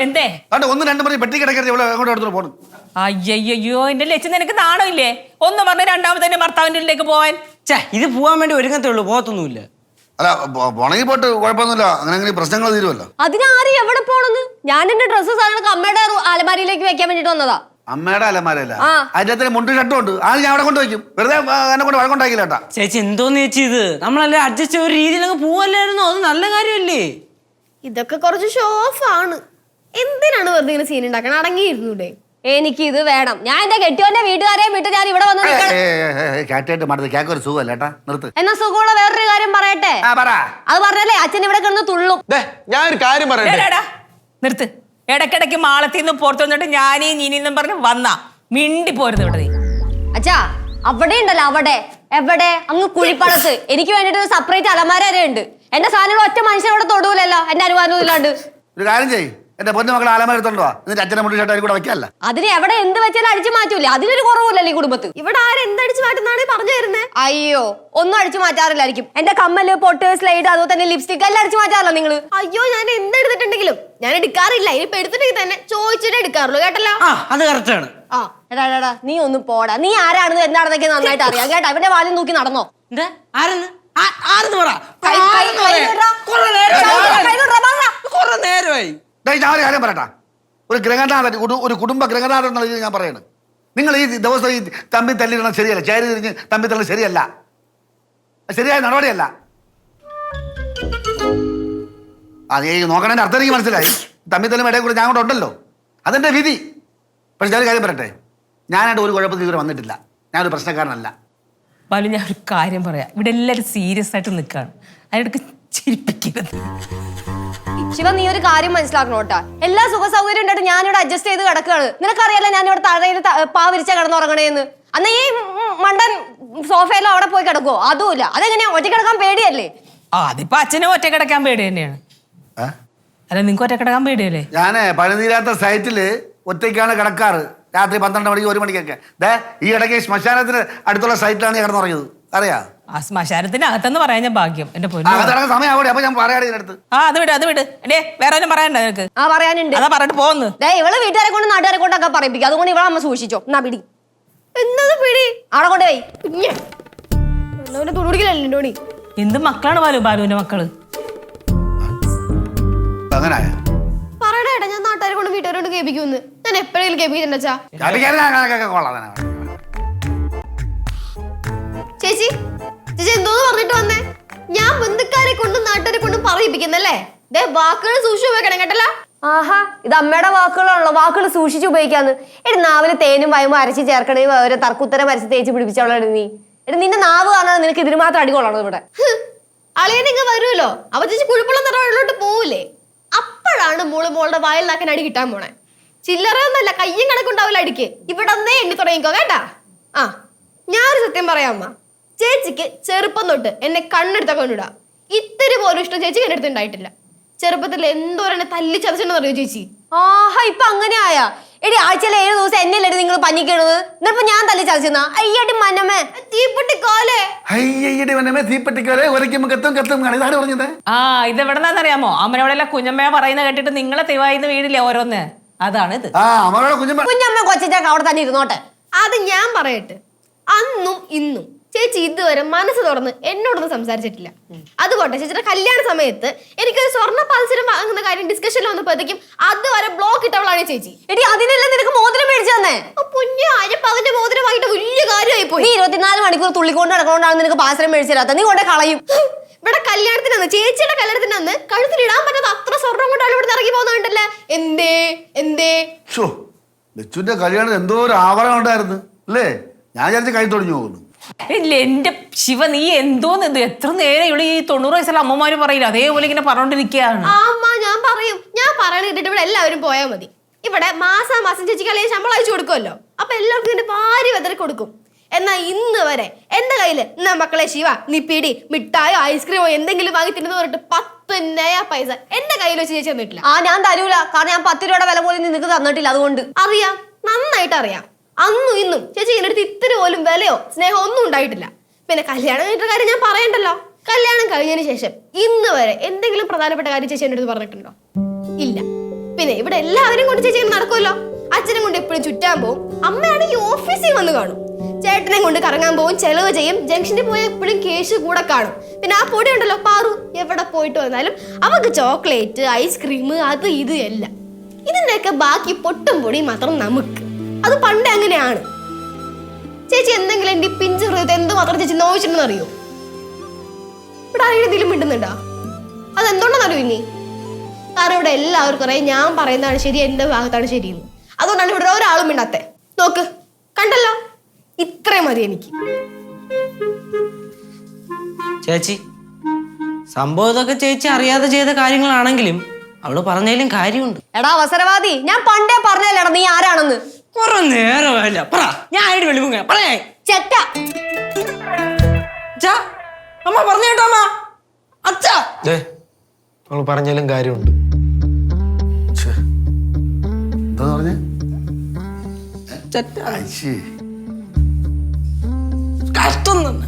എന്തേ ഒന്ന് രണ്ട് മണി പെട്ടി കിടക്കരുത് ഇവിടെ അങ്ങോട്ട് എടുത്തോണ്ട് പോകണം. അയ്യോ എന്റെ ലക്ഷ്യം നിനക്ക് നാണമില്ലേ? ഒന്ന് പറഞ്ഞ രണ്ടാമത്തെ ഭർത്താവിന്റെ ഉള്ളിലേക്ക് പോവാൻ. ഇത് പോവാൻ വേണ്ടി ഒരുങ്ങത്തേ ഉള്ളൂ, പോകത്തൊന്നുമില്ല. അല്ല പോണെങ്കിൽ പോട്ട് കുഴപ്പമൊന്നുമില്ല, അങ്ങനെ പ്രശ്നങ്ങൾ തീരുമല്ലോ. അതിനാരും എവിടെ പോണെന്ന്? ഞാൻ എന്റെ ഡ്രസ്സ് സാധനങ്ങളൊക്കെ അമ്മയുടെ അലമാരിയിലേക്ക് വെക്കാൻ വേണ്ടിട്ട് വന്നതാ. അമ്മയുടെ അലമാരല്ല, അതിന്റെ മുണ്ട് ഷർട്ടും ഉണ്ട്, അത് ഞാൻ അവിടെ കൊണ്ട് വയ്ക്കും. വെറുതെ എന്നെ കൊണ്ട് വഴക്കുണ്ടാക്കില്ല കേട്ടാ. ചേച്ചി എന്തോന്ന് ചേച്ചി ഇത്? നമ്മളല്ലേ അഡ്ജസ്റ്റ് ഒരു രീതിയിലങ്ങ് പോവല്ലായിരുന്നോ? അത് നല്ല കാര്യമല്ലേ? ഇതൊക്കെ കുറച്ച് ഷോ ഓഫ് ആണ്. എന്തിനാണ് വെറുതെ ഇങ്ങനെ സീൻ ഉണ്ടാക്കണം? അടങ്ങിയിരുന്നൂടെ? എനിക്ക് ഇത് വേണം. ഞാൻ എന്റെ കെട്ടിയോന്റെ വീട്ടുകാരെയും വിട്ട് ഞാൻ ഇവിടെ വന്ന് കേട്ടായിട്ട് മടുത്ത് കേക്ക് ഒരു സുഖമല്ല ഏട്ടാ, നിർത്ത്. എന്നാ സുഖമുള്ള വേറൊരു കാര്യം പറയട്ടെ. അത് പറഞ്ഞല്ലേ അച്ഛൻ ഇവിടെ കിടന്ന് തുള്ളും. ഞാൻ ഒരു കാര്യം പറയട്ടെ. നിർത്ത്. ഇടക്കിടക്ക് മാളത്തിൽ നിന്ന് പുറത്തു വന്നിട്ട് ഞാനീ നീനിന്നും പറഞ്ഞ് വന്നാ മിണ്ടി പോരുത് ഇവിടെ. അച്ഛാ അവിടെ ഉണ്ടല്ലോ, അവിടെ എവിടെ അങ്ങ് കുഴിപ്പടത്ത് എനിക്ക് വേണ്ടിട്ട് സെപ്പറേറ്റ് അലമാര വരെ ഉണ്ട്. എന്റെ സാധനങ്ങൾ ഒറ്റ മനുഷ്യനോട് തൊടൂലല്ലോ എന്റെ അനുവാദം ഇല്ലാണ്ട്. ഒരു കാര്യം ചെയ്യ്, എന്റെ പൊന്നു മക്കളെ അലമാര എടുത്തോണ്ടോ, എന്നിട്ട് അച്ഛനെ മുണ്ടി ഷർട്ട് കൂടെ വെക്കാല്ല. അതിന് എവിടെ എന്ത് വെച്ചാലും അടിച്ചു മാറ്റൂലേ? അതിനൊരു കുറവില്ലല്ലോ ഈ കുടുംബത്ത്. ഇവിടെ ആരെന്തടിച്ചു മാറ്റുന്നാണ് പറഞ്ഞു തരുന്നത്? അയ്യോ ഒന്നും അടിച്ചു മാറ്റാറില്ലായിരിക്കും. എന്റെ കമ്മല്, പൊട്ട്, സ്ലൈഡ്, അതുപോലെ തന്നെ ലിപ്സ്റ്റിക് എല്ലാം അടിച്ചു മാറ്റാറല്ലോ നിങ്ങള്. അയ്യോ ഞാൻ എന്തെടുത്തിട്ടുണ്ടെങ്കിലും ഞാൻ എടുക്കാറില്ല. ഇനിയിപ്പൊ എടുത്തിട്ടുണ്ടെങ്കിൽ തന്നെ ചോദിച്ചിട്ടേ എടുക്കാറുള്ളൂ, കേട്ടല്ലോ. അത് കറക്റ്റ് ആണ്. എടാ നീ ഒന്ന് പോടാ. നീ ആരാണെന്ന് എന്താണെന്നൊക്കെ നന്നായിട്ട് അറിയാം കേട്ടാ. ഇവന്റെ വാലിൽ നോക്കി നടന്നോ. എന്താ ആരെന്ന് പറ. നേരമായി ഞാൻ ഒരു കാര്യം പറയട്ടാ. ഒരു ഗ്രഹനാഥൻ, ഒരു കുടുംബ ഗ്രഹനാഥൻ എന്നുള്ള രീതിയിൽ ഞാൻ പറയാണ്. നിങ്ങൾ ഈ ദിവസം ഈ തമ്മിൽ തല്ലിടണം ശരിയല്ല. ചേരി തിരിഞ്ഞ് തമ്മിൽ തള്ളി ശരിയല്ല, ശരിയായ നടപടിയല്ല. അത് ഈ നോക്കണേൻ്റെ അർത്ഥം എനിക്ക് മനസ്സിലായി. തമ്മിൽ തല്ലും ഇടയിൽ കൂടെ ഞാൻ കൂടെ ഉണ്ടല്ലോ, അതെൻ്റെ വിധി. പക്ഷെ ഞാൻ ഒരു കാര്യം പറയട്ടെ, ഞാനായിട്ട് ഒരു കുഴപ്പത്തിൽ ഇതുവരെ വന്നിട്ടില്ല. ഞാനൊരു പ്രശ്നക്കാരനല്ല. ബാലു ഞാൻ ഒരു കാര്യം പറയാം. ഇവിടെ എല്ലാവരും സീരിയസ് ആയിട്ട് നിൽക്കുകയാണ്, അതിനൊക്കെ ചിരിപ്പിക്കരുത്. ശിവ നീ ഒരു കാര്യം മനസ്സിലാക്കണം കേട്ടാ. എല്ലാ സുഖ സൗകര്യം ഉണ്ടായിട്ട് ഞാനിവിടെ അഡ്ജസ്റ്റ് ചെയ്ത് കിടക്കുകയാണ്. നിനക്കറിയാലോ ഞാനിവിടെ തഴയിൽ പാവിരിച്ച കിടന്നുറങ്ങണേന്ന്. അന്ന് ഈ മണ്ടൻ സോഫയിലോ അവിടെ പോയി കിടക്കുവോ? അതുമില്ല. അതെങ്ങനെയാ ഒറ്റ കിടക്കാൻ പേടിയല്ലേ? അതിപ്പോ അച്ഛനും ഒറ്റ കിടക്കാൻ പേടി തന്നെയാണ്. അല്ല നിങ്ങൾക്ക് ഒറ്റ കിടക്കാൻ പേടിയല്ലേ? ഞാൻ പണിതീരാത്ത സൈറ്റില് ഒറ്റയ്ക്കാണ് കിടക്കാറ്. രാത്രി 12 മണിക്ക് 1 മണിക്കൊക്കെ. ഈ ഇടയ്ക്ക് ശ്മശാനത്തിന് അടുത്തുള്ള സൈറ്റിലാണ് കിടന്നുറങ്ങിയത്, അറിയാ? ആ ശ്മശാനത്തിന് അകത്തെന്ന് പറയാൻ ഞാൻ ഭാഗ്യം. എന്റെ സമയം ആവട്ടെ, അപ്പൊ ഞാൻ പറയാതെ ഇതിനടുത്ത്. അത് വിട്. എടേ വേറെ ഒന്നും പറയാനുണ്ടോ നിനക്ക്? പറയാനുണ്ട്. അതാ പറഞ്ഞിട്ട് പോകുന്നു. ഇവള് വീട്ടുകാരെ കൊണ്ട് നാട്ടുകാരെ കൊണ്ടൊക്കെ പറയിപ്പിക്കും. അതുകൊണ്ട് ഇവളെ അമ്മ സൂക്ഷിച്ചോ. എന്നാ പിടി. എന്നത് പിടി അവിടെ കൊണ്ടുപോയി. തുടുടിക്കലല്ലോടി. എന്ത് മക്കളാണ് ബാലുവിന്റെ മക്കള്? അങ്ങനായ പറയണേട്ടാ, ഞാൻ നാട്ടുകാരെ കൊണ്ട് വീട്ടുകാരെ കൊണ്ട് കേൾപ്പിക്കുമെന്ന്. ഞാൻ എപ്പോഴെങ്കിലും കേൾപ്പിച്ചിട്ടുണ്ടാ? ചേച്ചി എന്തോന്ന് പറഞ്ഞിട്ട് വന്നേ? ഞാൻ ബന്ധുക്കാരെ കൊണ്ടും നാട്ടുകാരെ കൊണ്ടും പറയിപ്പിക്കുന്നല്ലേ? വാക്കുകൾ സൂക്ഷിച്ചു ഉപയോഗിക്കണം കേട്ടല്ലോ. ആഹാ ഇത് അമ്മയുടെ വാക്കുകളാണല്ലോ. വാക്കുകൾ സൂക്ഷിച്ച് ഉപയോഗിക്കാന്ന്. എടി നാവില് തേനും വയമ്പും അരച്ച് ചേർക്കണേ, ഒരു തർക്കുത്തരം അരച്ച് തേച്ച് പിടിപ്പിച്ചോളാണ് നീ. എടി നിന്റെ നാവ് കാണാൻ നിനക്ക് ഇതിന് മാത്രം അടികൊള്ളണം ഇവിടെ. അളിയനിങ്ങ വരുമല്ലോ, അവ ചേച്ചി കുഴിപ്പുള്ള നിറവിലോട്ട് പോവില്ലേ? അപ്പോഴാണ് മോളുടെ വായിൽ നാക്കാൻ അടി കിട്ടാൻ പോണേ. ചില്ലറയൊന്നല്ല, കയ്യും കണക്കുണ്ടാവില്ല അടിക്ക്. ഇവിടെ ഒന്നേ എണ്ണി തുടങ്ങിക്കോ കേട്ടാ. ഞാനൊരു സത്യം പറയാമ്മ, ചേച്ചിക്ക് ചെറുപ്പം തൊട്ട് എന്നെ കണ്ണെടുത്തൊക്കെ കൊണ്ടിടാം. ഇത്തിരി പോലും ഇഷ്ടം ചേച്ചിക്ക് എന്റെ അടുത്ത് ഉണ്ടായിട്ടില്ല. ചെറുപ്പത്തിൽ എന്തോരെന്നെ തല്ലി ചതച്ചെന്ന് അറിയോ ചേച്ചി? ആഹാ ഇപ്പൊ അങ്ങനെ ആയാ? എടി ആഴ്ചയിൽ 7 ദിവസം എന്നല്ലേ നിങ്ങൾ പഞ്ഞിക്കണത്? എന്നിപ്പോ ഞാൻ തല്ലി ചതച്ചെന്നാ? അയ്യടി മനമേ തീപ്പെട്ടിക്കോലെ. ഇതെവിടെന്നറിയാമോ? അമ്മനോടെല്ലാം കുഞ്ഞമ്മ പറയുന്ന കേട്ടിട്ട് നിങ്ങളെ തിവായിന്ന് വീടില്ലേ ഓരോന്ന്, അതാണ് ഇത്. കുഞ്ഞമ്മ കൊച്ചാക്ക് അവിടെ തന്നെ ഇരുന്നോട്ടെ. അത് ഞാൻ പറയട്ടെ, അന്നും ഇന്നും ചേച്ചി ഇതുവരെ മനസ്സ് തുറന്ന് എന്നോടൊന്നും സംസാരിച്ചിട്ടില്ല. അതുകൊണ്ട് ചേച്ചിയുടെ കല്യാണ സമയത്ത് എനിക്കൊരു സ്വർണ്ണ പാൽസരം വാങ്ങുന്ന കാര്യം ഡിസ്കഷനിൽ വന്നപ്പോഴത്തേക്കും അതുവരെ ബ്ലോക്ക് ഇട്ടവളാണ് ചേച്ചി. എടി അതിനെല്ലാം നിനക്ക് മോതിരം മേടിച്ചു തന്നെ. പൊന്നു ആയപ്പോ അതിന്റെ മോതിരമായിട്ട് വലിയ കാര്യമായി പോയി. 24 മണിക്കൂർ തുള്ളിക്കൊണ്ട് നടക്കൊണ്ടാണ് നിനക്ക് പാൽസരം മേടിച്ചു തരാത്ത. നീ കൊണ്ടേ കളയും. ഇവിടെ കല്യാണത്തിനന്ന്, ചേച്ചിയുടെ കല്യാണത്തിനന്ന് കഴുത്തിലിടാൻ പറ്റാത്ത അത്ര സ്വർണം കൊണ്ടാണ് ഇവിടെ ഇറങ്ങി പോകുന്നുണ്ടല്ലേ. എന്തേ കല്യാണം എന്തോ ഒരു ആവരണം ഉണ്ടായിരുന്നു അല്ലേ? ഞാൻ വിചാരിച്ച കൈ തൊടിഞ്ഞു പോകുന്നു. ഇല്ല എന്റെ ശിവ, നീ എന്തോന്ന് എത്ര നേരം ഇവിടെ ഈ 90 വയസ്സുള്ള അമ്മമാര് പറയില്ല, അതേപോലെ ഇങ്ങനെ പറഞ്ഞോണ്ടിരിക്കുകയാണ്. ഞാൻ പറയും, ഞാൻ പറയണിട്ട് ഇവിടെ എല്ലാവരും പോയാൽ മതി. ഇവിടെ മാസം ചേച്ചിക്ക് അല്ലെങ്കിൽ ശമ്പളം അയച്ചു കൊടുക്കുമല്ലോ. അപ്പൊ എല്ലാവർക്കും ഇതിന്റെ ഭാര്യ വെതറി കൊടുക്കും. എന്നാ ഇന്ന് വരെ എന്റെ കയ്യില് എന്നാ മക്കളെ ശിവ നീ പിടി മിഠായോ ഐസ്ക്രീമോ എന്തെങ്കിലും വാങ്ങി തിന്നു പറഞ്ഞിട്ട് 10 നയ പൈസ എന്റെ കയ്യിൽ വെച്ച് ചേച്ചി തന്നിട്ടില്ല. ഞാൻ തരൂല, കാരണം ഞാൻ 10 രൂപയുടെ വില പോലും നിനക്ക് തന്നിട്ടില്ല. അതുകൊണ്ട് അറിയാം, നന്നായിട്ട് അറിയാം. അന്നും ഇന്നും ചേച്ചി എൻ്റെ അടുത്ത് ഇത്തിരി പോലും വിലയോ സ്നേഹമോ ഒന്നും ഉണ്ടായിട്ടില്ല. പിന്നെ കല്യാണം കഴിഞ്ഞിട്ട് കാര്യം ഞാൻ പറയണ്ടല്ലോ. കല്യാണം കഴിഞ്ഞതിന് ശേഷം ഇന്ന് വരെ എന്തെങ്കിലും പ്രധാനപ്പെട്ട കാര്യം ചേച്ചി എൻ്റെ അടുത്ത് പറഞ്ഞിട്ടുണ്ടോ? ഇല്ല. പിന്നെ ഇവിടെ എല്ലാവരും കൊണ്ട് ചേച്ചി നടക്കുമല്ലോ. അച്ഛനെ കൊണ്ട് എപ്പോഴും ചുറ്റാൻ പോവും, അമ്മയാണെങ്കിൽ ഓഫീസിൽ വന്ന് കാണും, ചേട്ടനെ കൊണ്ട് കറങ്ങാൻ പോവും, ചെലവ് ചെയ്യും, ജംഗ്ഷനിൽ പോയി എപ്പോഴും കേശ് കൂടെ കാണും. പിന്നെ ആ പൊടി ഉണ്ടല്ലോ പാറു, എവിടെ പോയിട്ട് വന്നാലും അവക്ക് ചോക്ലേറ്റ്, ഐസ്ക്രീം, അത് ഇത് എല്ലാം. ഇതിന്റെയൊക്കെ ബാക്കി പൊട്ടും പൊടിയും മാത്രം നമുക്ക്. അത് പണ്ടേ അങ്ങനെയാണ്. ചേച്ചി എന്തെങ്കിലും എന്റെ പിഞ്ചു ഹൃദയത്തെ എന്തുമാത്രം ചേച്ചി നോവിച്ചിട്ടുണ്ടെന്ന് അറിയോ? ഇവിടെ ആരെങ്കിലും ഇതിലും മിണ്ടുന്നുണ്ടോ? അതെന്തുകൊണ്ടെന്ന് അറിയോ ഇനി? കാരണം ഇവിടെ എല്ലാവർക്കും അറിയാം ഞാൻ പറയുന്നതാണ് ശരി, എന്റെ ഭാഗത്താണ് ശരിയെന്ന്. അതുകൊണ്ടാണ് ഇവിടെ ഒരാളും മിണ്ടാത്തെ. നോക്ക്, കണ്ടല്ലോ, ഇത്രയും മതി എനിക്ക്. ചേച്ചി, സംഭവം ഇതൊക്കെ ചേച്ചി അറിയാതെ ചെയ്ത കാര്യങ്ങളാണെങ്കിലും അവള് പറഞ്ഞാലും കാര്യമുണ്ട്. എടാ അവസരവാദി, ഞാൻ പണ്ടേ പറഞ്ഞല്ലേടാ നീ ആരാണെന്ന്. കുറെ നേരമല്ല പറ, ഞാൻ ആയിട്ട് വെളിവുങ്ങ പറയാ. ചെറ്റ അമ്മ പറഞ്ഞു കേട്ടോ അമ്മ. അച്ഛാ നമ്മൾ പറഞ്ഞാലും കാര്യമുണ്ട്. എന്താ പറഞ്ഞേ? ചെറ്റ അയ്യേ. കഷ്ടം തന്നെ.